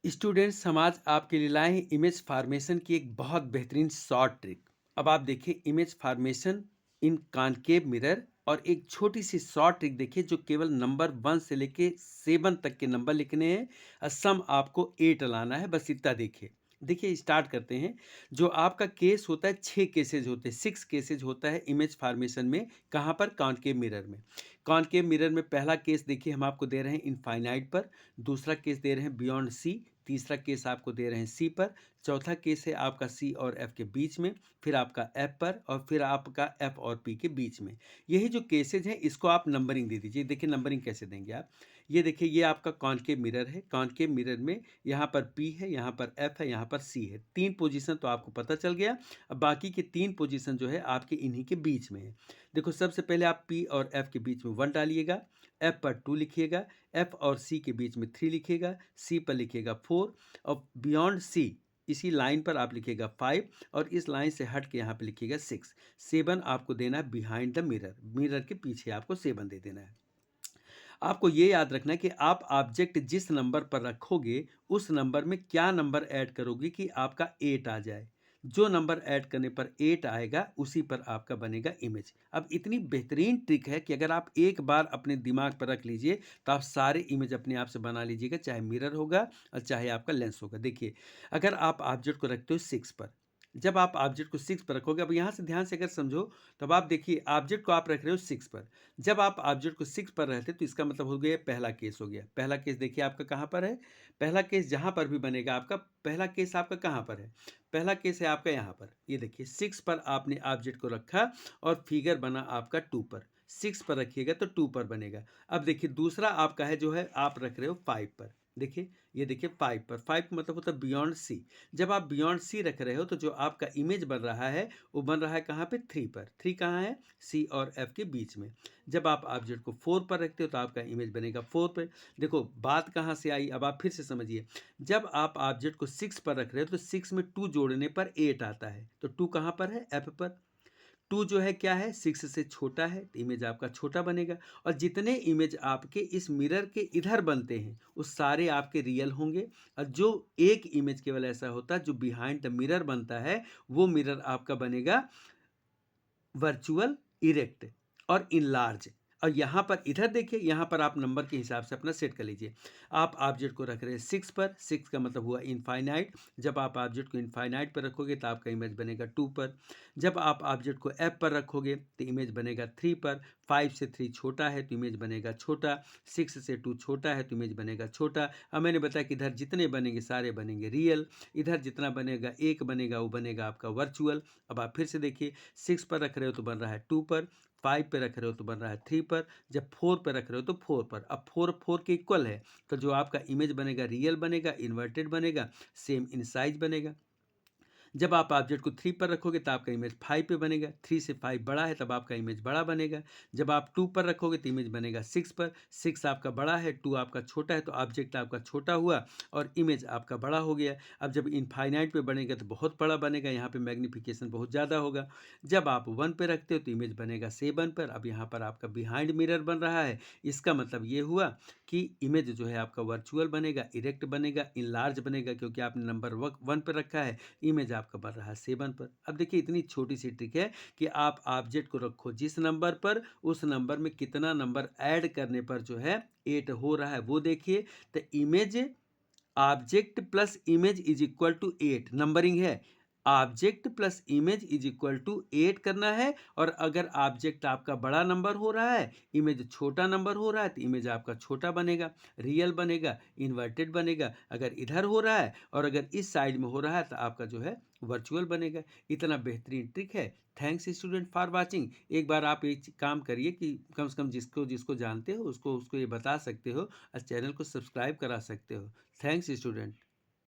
Students समाज आपके लिए लाए हैं इमेज फार्मेशन की एक बहुत बेहतरीन शॉर्ट ट्रिक। अब आप देखिए इमेज फार्मेशन इन कॉनकेव मिरर और एक छोटी सी शॉर्ट ट्रिक देखिए जो केवल नंबर 1 से लेके 7 तक के नंबर लिखने हैं और सम आपको 8 लाना है, बस इतना देखिए। देखिए स्टार्ट करते हैं। जो आपका केस होता है 6 केसेज होते हैं, 6 केसेज होता है इमेज फार्मेशन में। कहाँ पर? कॉनकेव मिरर में। कॉनकेव मिरर में पहला केस देखिए हम आपको दे रहे हैं इनफाइनाइट पर, दूसरा केस दे रहे हैं बियॉन्ड सी, तीसरा केस आपको दे रहे हैं सी पर, चौथा केस है आपका सी और एफ के बीच में, फिर आपका एफ पर और फिर आपका एफ और पी के बीच में। यही जो केसेज हैं इसको आप नंबरिंग दे दीजिए। देखिए नंबरिंग कैसे देंगे आप। ये देखिए ये आपका कॉनकेव मिरर है। कॉनकेव मिरर में यहाँ पर पी है, यहाँ पर एफ है, यहाँ पर सी है। 3 पोजीशन तो आपको पता चल गया। अब बाकी के 3 पोजीशन जो है आपके इन्हीं के बीच में है। देखो सबसे पहले आप पी और एफ के बीच में 1 डालिएगा, एफ पर 2 लिखिएगा, एफ और सी के बीच में 3 लिखिएगा, सी पर लिखिएगा 4 और बियॉन्ड सी इसी लाइन पर आप लिखिएगा 5 और इस लाइन से हट के यहाँ पे लिखिएगा 6। 7 आपको देना है बिहाइंड द मिरर, मिरर के पीछे आपको 7 दे देना है। आपको ये याद रखना है कि आप ऑब्जेक्ट जिस नंबर पर रखोगे उस नंबर में क्या नंबर ऐड करोगे कि आपका 8 आ जाए। जो नंबर ऐड करने पर 8 आएगा उसी पर आपका बनेगा इमेज। अब इतनी बेहतरीन ट्रिक है कि अगर आप एक बार अपने दिमाग पर रख लीजिए तो आप सारे इमेज अपने आप से बना लीजिएगा, चाहे मिरर होगा और चाहे आपका लेंस होगा। देखिए अगर आप ऑब्जेक्ट को रखते हो 6 पर, जब आप ऑब्जेक्ट को 6 पर रखोगे, अब यहाँ से ध्यान से अगर समझो, तब आप देखिए ऑब्जेक्ट को आप रख रहे हो 6 पर। जब आप ऑब्जेक्ट को 6 पर रहते तो इसका मतलब हो गया पहला केस हो गया। पहला केस देखिए आपका कहाँ पर है? पहला केस जहाँ पर भी बनेगा आपका, पहला केस आपका कहाँ पर है? पहला केस है आपका यहाँ पर। ये देखिए 6 पर आपने ऑब्जेक्ट को रखा और फिगर बना आपका 2 पर। 6 पर रखिएगा तो 2 पर बनेगा। अब देखिए दूसरा आपका है जो है आप रख रहे हो 5 पर। देखिए ये देखिए 5 पर, 5 का मतलब होता है बियॉन्ड सी। जब आप बियॉन्ड सी रख रहे हो तो जो आपका इमेज बन रहा है वो बन रहा है कहाँ पे? 3 पर। 3 कहाँ है? सी और एफ के बीच में। जब आप ऑब्जेक्ट को 4 पर रखते हो तो आपका इमेज बनेगा 4 पे। देखो बात कहाँ से आई, अब आप फिर से समझिए। जब आप ऑब्जेक्ट को 6 पर रख रहे हो तो 6 में 2 जोड़ने पर 8 आता है, तो 2 कहाँ पर है? एफ पर। 2 जो है क्या है? 6 से छोटा है, तो इमेज आपका छोटा बनेगा। और जितने इमेज आपके इस मिरर के इधर बनते हैं वो सारे आपके रियल होंगे। और जो एक इमेज केवल ऐसा होता है जो बिहाइंड द मिरर बनता है, वो मिरर आपका बनेगा वर्चुअल, इरेक्ट और इनलार्ज। और यहाँ पर इधर देखिए, यहाँ पर आप नंबर के हिसाब से अपना सेट कर लीजिए। आप ऑब्जेक्ट को रख रहे हैं 6 पर, 6 का मतलब हुआ इनफाइनाइट। जब आप ऑब्जेक्ट को इनफाइनाइट पर रखोगे तो आपका इमेज बनेगा 2 पर। जब आप ऑब्जेक्ट को एफ पर रखोगे तो इमेज बनेगा 3 पर। 5 से 3 छोटा है तो इमेज बनेगा छोटा, 6 से 2 छोटा है तो इमेज बनेगा छोटा। अब मैंने बताया कि इधर जितने बनेंगे सारे बनेंगे रियल, इधर जितना बनेगा एक बनेगा वो बनेगा आपका वर्चुअल। अब आप फिर से देखिए, 6 पर रख रहे हो तो बन रहा है 2 पर, 5 पे रख रहे हो तो बन रहा है 3 पर, जब 4 पे रख रहे हो तो 4 पर। अब 4 4 के इक्वल है, तो जो आपका इमेज बनेगा रियल बनेगा, इन्वर्टेड बनेगा, सेम इन साइज बनेगा। जब आप ऑब्जेक्ट को 3 पर रखोगे तो आपका इमेज 5 पे बनेगा, 3 से 5 बड़ा है तब आपका इमेज बड़ा बनेगा। जब आप 2 पर रखोगे तो इमेज बनेगा 6 पर, 6 आपका बड़ा है, 2 आपका छोटा है, तो ऑब्जेक्ट आपका छोटा हुआ और इमेज आपका बड़ा हो गया। अब जब इनफाइनाइट पे बनेगा तो बहुत बड़ा बनेगा, यहाँ पे मैग्नीफिकेशन बहुत ज़्यादा होगा। जब आप 1 पे रखते हो तो इमेज बनेगा 7 पर। अब यहाँ पर आपका बिहाइंड मिरर बन रहा है, इसका मतलब ये हुआ कि इमेज जो है आपका वर्चुअल बनेगा, इरेक्ट बनेगा, इनलार्ज बनेगा, क्योंकि आपने नंबर 1 पर रखा है, इमेज आपका बन रहा है 7 पर। अब देखिए इतनी छोटी सी ट्रिक है कि आप ऑब्जेक्ट को रखो जिस नंबर पर, उस नंबर में कितना नंबर ऐड करने पर जो है 8 हो रहा है वो देखिए। तो image object plus image is equal to 8 numbering है। Object plus image is equal to 8 करना है। और अगर ऑब्जेक्ट आपका बड़ा नंबर हो रहा है, इमेज छोटा नंबर हो रहा है, तो इमेज आपका छोटा बनेगा, रियल बनेगा, इन्वर्टेड बनेगा। अगर इधर हो रहा है और अगर इस साइड में हो रहा है तो आपका जो है वर्चुअल बनेगा। इतना बेहतरीन ट्रिक है। Thanks student for watching. एक बार आप ये काम करिए कि कम से कम जिसको जिसको जानते हो उसको उसको ये बता सकते हो और चैनल को सब्सक्राइब करा सकते हो। Thanks student.